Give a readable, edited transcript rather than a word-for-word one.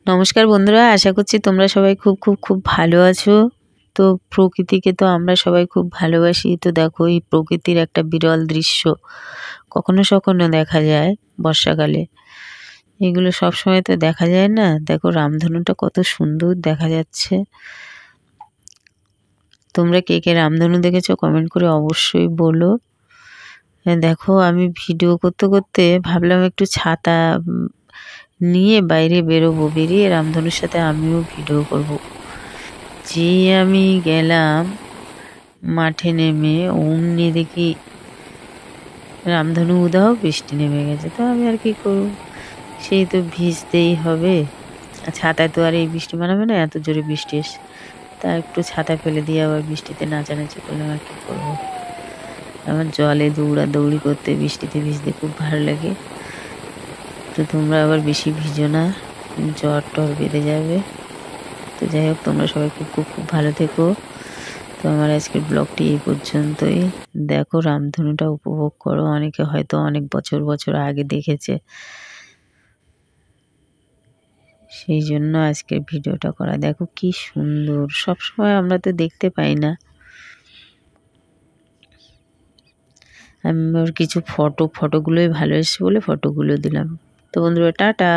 নমস্কার বন্ধুরা, আশা করছি তোমরা সবাই খুব ভালো আছো। তো প্রকৃতিকে তো আমরা সবাই খুব ভালোবাসি। তো দেখো এই প্রকৃতির একটা বিরল দৃশ্য কখনো সখনো দেখা যায় বর্ষাকালে। এগুলো সবসময় তো দেখা যায় না। দেখো রামধনুটা কত সুন্দর দেখা যাচ্ছে। তোমরা কে কে রামধনু দেখেছো কমেন্ট করে অবশ্যই বলো। হ্যাঁ, দেখো আমি ভিডিও করতে করতে ভাবলাম একটু ছাতা নিয়ে বাইরে বেরোবো, বেরিয়ে রামধনুর সাথে আমিও ভিডিও করব। যে আমি গেলাম মাঠে, নেমে অমনি দেখি রামধনু উদাও, বৃষ্টি নেমে গেছে। তো আমি আর কি করব, সেই তো ভিজতেই হবে। ছাতায় তো আর এই বৃষ্টি মানাবে না, এত জোরে বৃষ্টি এসে। তা একটু ছাতা ফেলে দিয়ে আবার বৃষ্টিতে নাচানাচি করলাম, আর কি করবো। আমার জলে দৌড়াদৌড়ি করতে, বৃষ্টিতে ভিজতে খুব ভালো লাগে। তো তোমরা আবার বেশি ভিজো না, জ্বর টর বেঁধে যাবে। তো যাই হোক, তোমরা সবাই খুব ভালো থেকো। তো আমার আজকের ব্লগটি এই পর্যন্তই। দেখো রামধনুটা উপভোগ করো। অনেকে হয়তো অনেক বছর বছর আগে দেখেছে, সেই জন্য আজকের ভিডিওটা করা। দেখো কি সুন্দর, সবসময় আমরা তো দেখতে পাই না। আমি ওর কিছু ফটোগুলোই ভালো এসেছে বলে ফটোগুলো দিলাম। তো বন্ধুরা টাটা।